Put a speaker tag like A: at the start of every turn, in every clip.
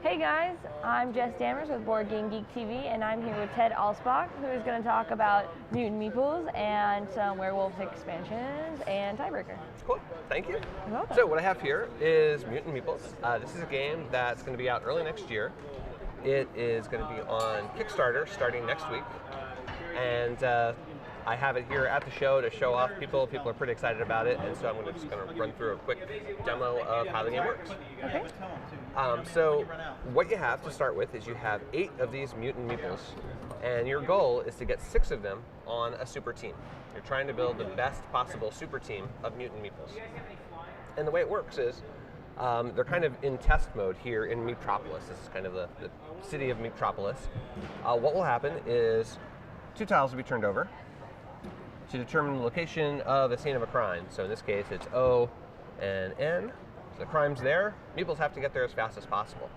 A: Hey guys, I'm Jess Dammers with BoardGameGeek TV, and I'm here with Ted Alsbach, who is going to talk about Mutant Meeples and some Werewolves expansions and Tiebreaker.
B: Cool, thank you.
A: You're welcome.
B: So what I have here is Mutant Meeples. This is a game that's going to be out early next year. It is going to be on Kickstarter starting next week, and I have it here at the show to show off people. People are pretty excited about it, and so I'm just going to run through a quick demo of how the game works.
A: Okay.
B: So what you have to start with is you have 8 of these Mutant Meeples, and your goal is to get 6 of them on a super team. You're trying to build the best possible super team of Mutant Meeples. And the way it works is they're kind of in test mode here in Meetropolis. This is kind of the city of Meetropolis. What will happen is 2 tiles will be turned over to determine the location of the scene of a crime. So in this case, it's O and N. So the crime's there. Meeples have to get there as fast as possible.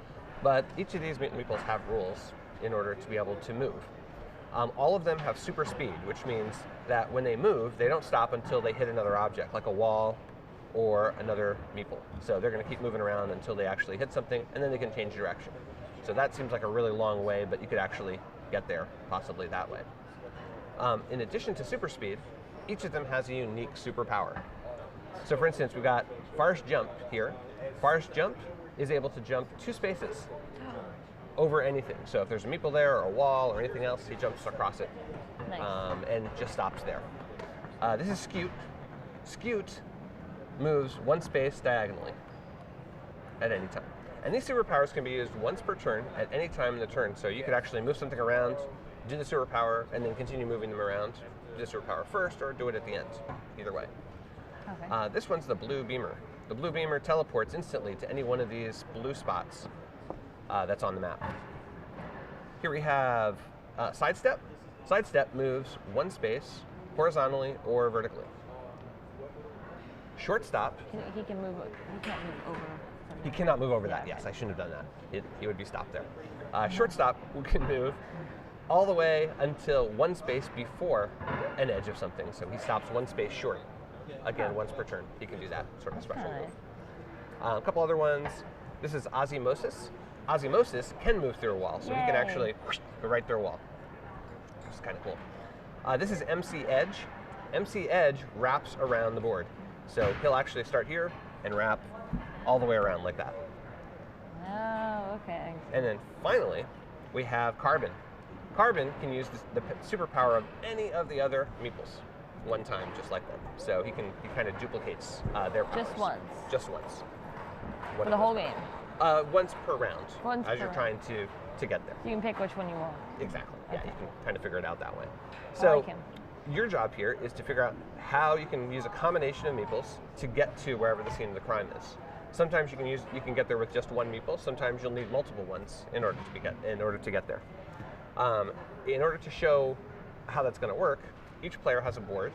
B: But each of these Mutant Meeples have rules in order to be able to move. All of them have super speed, which means that when they move, they don't stop until they hit another object, like a wall or another Meeple. So they're going to keep moving around until they actually hit something, and then they can change direction. So that seems like a really long way, but you could actually get there possibly that way. In addition to super speed, each of them has a unique superpower. So for instance, we've got Farce Jump here. Farce Jump is able to jump 2 spaces over anything. So if there's a Meeple there or a wall or anything else, he jumps across it.
A: Nice.
B: And just stops there. This is Scoot. Scoot moves 1 space diagonally at any time. And these superpowers can be used once per turn at any time in the turn. So you could actually move something around, do the superpower, and then continue moving them around. Do the superpower first or do it at the end. Either way.
A: Okay.
B: This one's the Blue Beamer. The Blue Beamer teleports instantly to any one of these blue spots that's on the map. Here we have Sidestep. Sidestep moves 1 space horizontally or vertically. Shortstop.
A: He can move. He can't move over.
B: He cannot move over that.
A: Okay.
B: Yes, I shouldn't have done that. He would be stopped there. Shortstop can move all the way until 1 space before an edge of something. So he stops 1 space short. Again, once per turn. He can do that sort of special move. A couple other ones. This is Osmosis. Osmosis can move through a wall, so he can actually go right through a wall. Which is kind of cool. This is MC Edge. MC Edge wraps around the board. So he'll actually start here and wrap all the way around like that.
A: Oh, okay.
B: And then finally, we have Carbon. Carbon can use the superpower of any of the other Meeples 1 time, just like them. So he kind of duplicates their powers.
A: Just once.
B: Just once.
A: For the whole game.
B: Once per round.
A: Once
B: as
A: per
B: you're trying to get there.
A: You can pick which one you want.
B: Exactly.
A: Okay.
B: Yeah, you can kind of figure it out that way.
A: I
B: So
A: like him.
B: your job here is to figure out how you can use a combination of Meeples to get to wherever the scene of the crime is. Sometimes you can get there with just 1 Meeple. Sometimes you'll need multiple ones in order to get there. In order to show how that's going to work, each player has a board,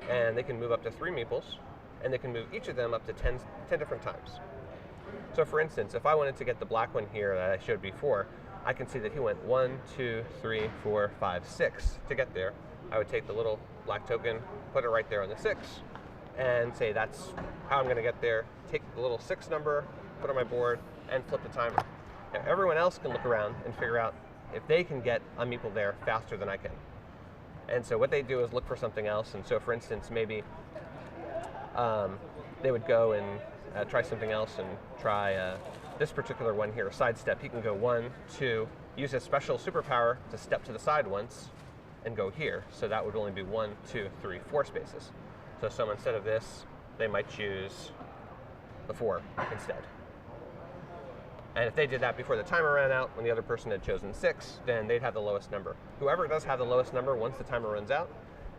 B: and they can move up to 3 Meeples, and they can move each of them up to 10 different times. So for instance, if I wanted to get the black one here that I showed before, I can see that he went 1, 2, 3, 4, 5, 6 to get there. I would take the little black token, put it right there on the 6, and say that's how I'm going to get there. Take the little 6 number, put it on my board, and flip the timer. Now, everyone else can look around and figure out if they can get a Meeple there faster than I can. And so what they do is look for something else. And so for instance, maybe they would go and try something else and try this particular one here, Sidestep. He can go 1, 2, use his special superpower to step to the side once and go here. So that would only be 1, 2, 3, 4 spaces. So instead of this, they might choose the 4 instead. And if they did that before the timer ran out, when the other person had chosen 6, then they'd have the lowest number. Whoever does have the lowest number once the timer runs out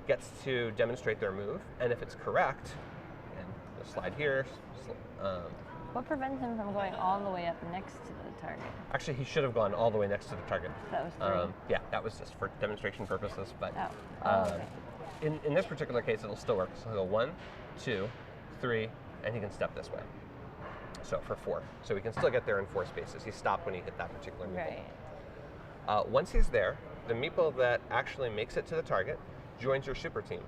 B: gets to demonstrate their move. And if it's correct, and the slide here.
A: What prevents him from going all the way up next to the target?
B: Actually, he should have gone all the way next to the target.
A: That was 3.
B: Yeah, that was just for demonstration purposes. But
A: Okay.
B: in this particular case, it'll still work. So he'll go 1, 2, 3, and he can step this way. So for 4. So he can still get there in 4 spaces. He stopped when he hit that particular Meeple.
A: Right.
B: Once he's there, the Meeple that actually makes it to the target joins your super team.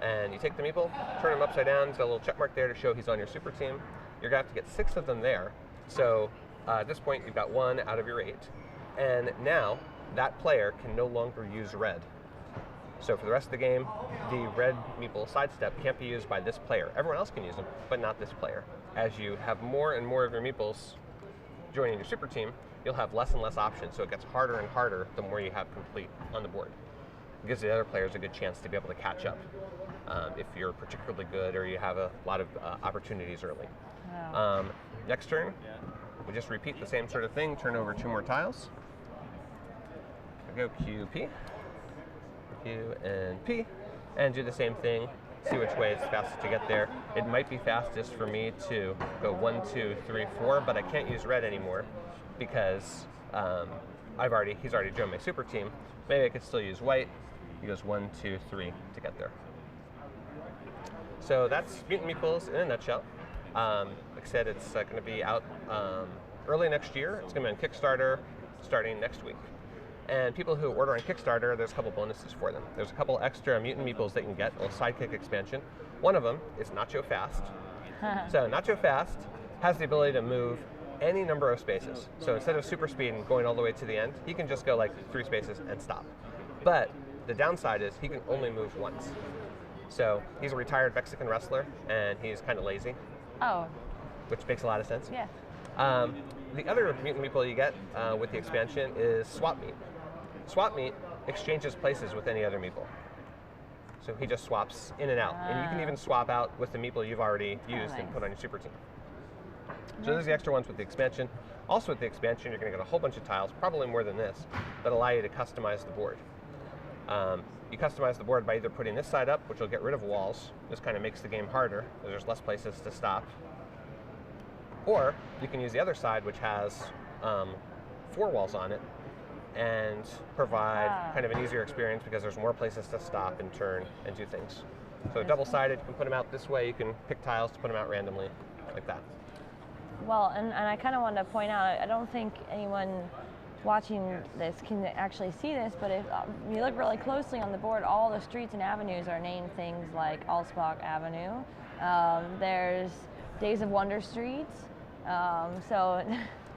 B: And you take the Meeple, turn him upside down, he's got a little check mark there to show he's on your super team. You're going to have to get 6 of them there. So At this point, you've got 1 out of your 8. And now, that player can no longer use red. So for the rest of the game, the red meeple sidestep can't be used by this player. Everyone else can use them, but not this player. As you have more and more of your meeples joining your super team, you'll have less and less options, so it gets harder and harder the more you have complete on the board. It gives the other players a good chance to be able to catch up if you're particularly good or you have a lot of opportunities early.
A: Wow.
B: Next turn, we just repeat the same sort of thing, turn over 2 more tiles. Go Q, P. Q and P, and do the same thing, see which way it's fastest to get there. It might be fastest for me to go 1, 2, 3, 4, but I can't use red anymore because he's already joined my super team. Maybe I could still use white. He goes 1, 2, 3 to get there. So that's Mutant Meeples in a nutshell. Like I said, it's going to be out early next year. It's going to be on Kickstarter starting next week. And people who order on Kickstarter, there's a couple bonuses for them. There's a couple extra Mutant Meeples they can get, a little sidekick expansion. One of them is Nacho Fast. So Nacho Fast has the ability to move any number of spaces. So instead of super speed and going all the way to the end, he can just go like 3 spaces and stop. But the downside is he can only move once. So he's a retired Mexican wrestler, and he's kind of lazy.
A: Oh.
B: Which makes a lot of sense.
A: Yeah.
B: The other Mutant Meeple you get with the expansion is Swap Meet. Swap Meet exchanges places with any other meeple. So he just swaps in and out. And you can even swap out with the meeple you've already used and put on your super team. So those are the extra ones with the expansion. Also with the expansion, you're going to get a whole bunch of tiles, probably more than this, that allow you to customize the board. You customize the board by either putting this side up, which will get rid of walls. This kind of makes the game harder, because there's less places to stop. Or you can use the other side, which has 4 walls on it, and provide kind of an easier experience because there's more places to stop and turn and do things. So double-sided, you can put them out this way, you can pick tiles to put them out randomly, like that.
A: Well, and I kind of wanted to point out, I don't think anyone watching this can actually see this, but if you look really closely on the board, all the streets and avenues are named things like Allsbach Avenue. There's Days of Wonder Street,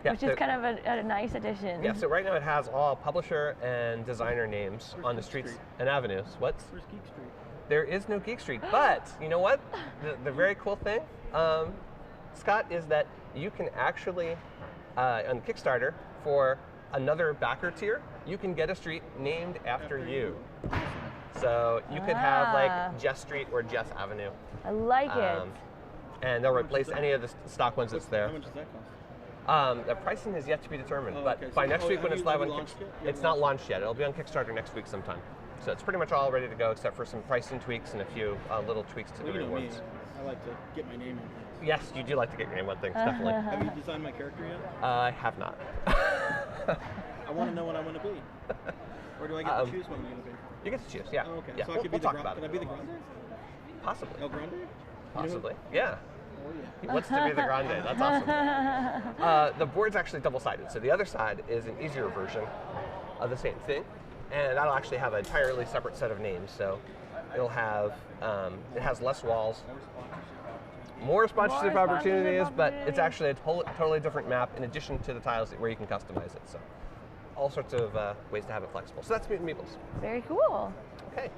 A: which is kind of a nice addition.
B: Yeah, so right now it has all publisher and designer names on the streets and avenues. Where's
C: Geek Street?
B: There is no Geek Street, but you know what? The very cool thing, Scott, is that you can actually, on Kickstarter, for another backer tier, you can get a street named after you. So you could have like Jess Street or Jess Avenue.
A: I like it.
B: And they'll replace any of the stock ones that's there.
C: How much does that cost?
B: The pricing is yet to be determined, but
C: okay.
B: by next week when it's live on
C: launched
B: Kickstarter,
C: yet?
B: it's not launched yet. It'll be on Kickstarter next week sometime. So it's pretty much all ready to go except for some pricing tweaks and a few little tweaks to the rewards.
C: I like to get my name in things.
B: Yes, you do like to get your name on things, definitely.
C: Have you designed my character yet?
B: I have not.
C: I want to know what I want to be. Or do I get to choose what I'm going to be?
B: You get to choose, yeah.
C: Oh, okay.
B: Yeah.
C: So
B: we'll talk about
C: Can
B: it.
C: I be the Grande?
B: Possibly.
C: El Grande?
B: Possibly, yeah.
C: Oh, yeah.
B: He wants to be the Grande, that's awesome. The board's actually double-sided, so the other side is an easier version of the same thing, and that'll actually have an entirely separate set of names, so it'll have, it has less walls, more sponsorship opportunities, but it's actually a totally different map in addition to the tiles where you can customize it, so all sorts of ways to have it flexible. So that's Mutant Meeples.
A: Very cool.
B: Okay.